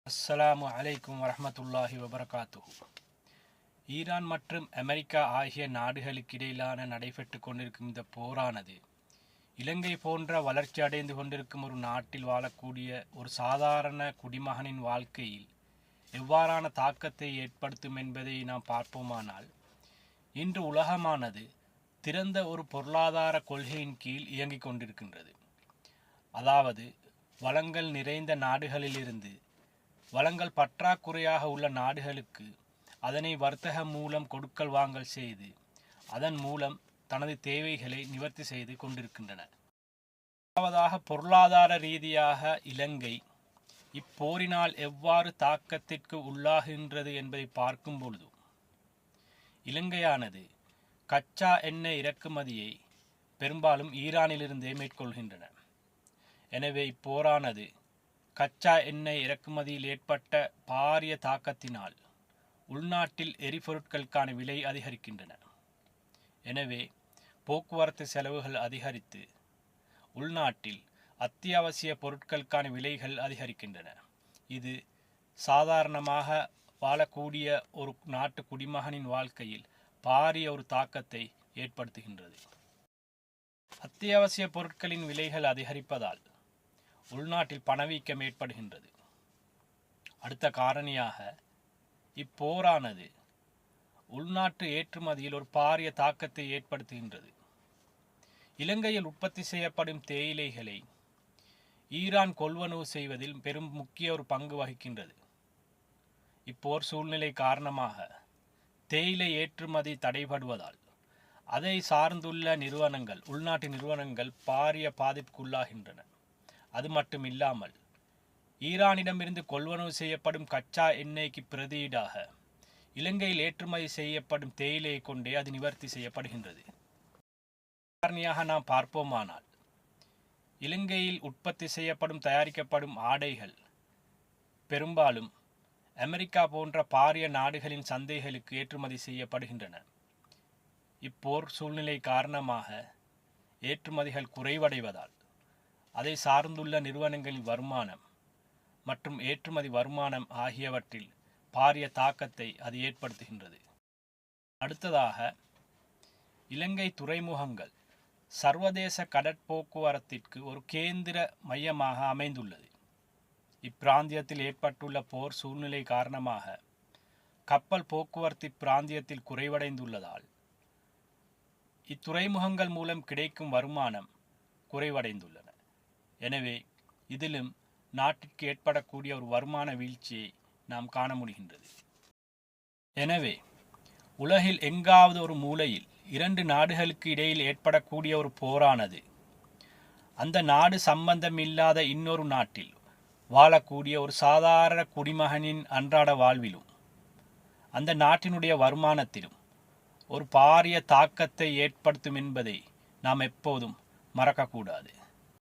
அஸ்ஸலாமு அலைக்கும் வரஹ்மத்துல்லாஹி வபரகாத்துஹு. ஈரான் மற்றும் அமெரிக்கா ஆகிய நாடுகளுக்கிடையிலான நடைபெற்று கொண்டிருக்கும் இந்த போரானது இலங்கை போன்ற வளர்ச்சி அடைந்து கொண்டிருக்கும் ஒரு நாட்டில் வாழக்கூடிய ஒரு சாதாரண குடிமகனின் வாழ்க்கையில் எவ்வாறான தாக்கத்தை ஏற்படுத்தும் என்பதை நாம் பார்ப்போமானால், இன்று உலகமானது திறந்த ஒரு பொருளாதார கொள்கையின் கீழ் இயங்கிக் கொண்டிருக்கின்றது. அதாவது, வளங்கள் நிறைந்த நாடுகளிலிருந்து வளங்கள் பற்றாக்குறையாக உள்ள நாடுகளுக்கு அதனை வர்த்தகம் மூலம் கொடுக்கல் வாங்கல் செய்து அதன் மூலம் தனது தேவைகளை நிவர்த்தி செய்து கொண்டிருக்கின்றன. முதலாவதாக, பொருளாதார ரீதியாக இலங்கை இப்போரினால் எவ்வாறு தாக்கத்திற்கு உள்ளாகின்றது என்பதை பார்க்கும் பொழுது, இலங்கையானது கச்சா எண்ணெய் இறக்குமதியை பெரும்பாலும் ஈரானிலிருந்தே மேற்கொள்கின்றன. எனவே இப்போரானது கச்சா எண்ணெய் இறக்குமதியில் ஏற்பட்ட பாரிய தாக்கத்தினால் உள்நாட்டில் எரிபொருட்களுக்கான விலை அதிகரிக்கின்றன. எனவே போக்குவரத்து செலவுகள் அதிகரித்து உள்நாட்டில் அத்தியாவசிய பொருட்களுக்கான விலைகள் அதிகரிக்கின்றன. இது சாதாரணமாக வாழக்கூடிய ஒரு நாட்டு குடிமகனின் வாழ்க்கையில் பாரிய ஒரு தாக்கத்தை ஏற்படுத்துகின்றது. அத்தியாவசிய பொருட்களின் விலைகள் அதிகரிப்பதால் உள்நாட்டில் பணவீக்கம் ஏற்படுகின்றது. அடுத்த காரணியாக, இப்போரானது உள்நாட்டு ஏற்றுமதியில் ஒரு பாரிய தாக்கத்தை ஏற்படுத்துகின்றது. இலங்கையில் உற்பத்தி செய்யப்படும் தேயிலைகளை ஈரான் கொள்வனவு செய்வதில் பெரும் முக்கிய ஒரு பங்கு வகிக்கின்றது. இப்போர் சூழ்நிலை காரணமாக தேயிலை ஏற்றுமதி தடைபடுவதால் அதை சார்ந்துள்ள நிறுவனங்கள், உள்நாட்டு நிறுவனங்கள் பாரிய பாதிப்புக்குள்ளாகின்றன. அது மட்டும் இல்லாமல், ஈரானிடமிருந்து கொள்வனவு செய்யப்படும் கச்சா எண்ணெய்க்கு பிரதியீடாக இலங்கையில் ஏற்றுமதி செய்யப்படும் தேயிலையை கொண்டே அது நிவர்த்தி செய்யப்படுகின்றது. காரணியாக நாம் பார்ப்போமானால், இலங்கையில் உற்பத்தி செய்யப்படும் தயாரிக்கப்படும் ஆடைகள் பெரும்பாலும் அமெரிக்கா போன்ற பாரிய நாடுகளின் சந்தைகளுக்கு ஏற்றுமதி செய்யப்படுகின்றன. இப்போர் சூழ்நிலை காரணமாக ஏற்றுமதிகள் குறைவடைவதால் அதை சார்ந்துள்ள நிறுவனங்களின் வருமானம் மற்றும் ஏற்றுமதி வருமானம் ஆகியவற்றில் பாரிய தாக்கத்தை அது ஏற்படுத்துகின்றது. அடுத்ததாக, இலங்கை துறைமுகங்கள் சர்வதேச கடற்போக்குவரத்திற்கு ஒரு கேந்திர மையமாக அமைந்துள்ளது. இப்பிராந்தியத்தில் ஏற்பட்டுள்ள போர் சூழ்நிலை காரணமாக கப்பல் போக்குவரத்து பிராந்தியத்தில் குறைவடைந்துள்ளதால் இத்துறைமுகங்கள் மூலம் கிடைக்கும் வருமானம் குறைவடைந்துள்ளன. எனவே இதிலும் நாட்டிற்கு ஏற்படக்கூடிய ஒரு வருமான வீழ்ச்சியை நாம் காண முடிகின்றது. எனவே உலகில் எங்காவது ஒரு மூலையில் இரண்டு நாடுகளுக்கு இடையில் ஏற்படக்கூடிய ஒரு போரானது அந்த நாடு சம்பந்தமில்லாத இன்னொரு நாட்டில் வாழக்கூடிய ஒரு சாதாரண குடிமகனின் அன்றாட வாழ்விலும் அந்த நாட்டினுடைய வருமானத்திலும் ஒரு பாரிய தாக்கத்தை ஏற்படுத்தும் என்பதை நாம் எப்போதும் மறக்கக்கூடாது.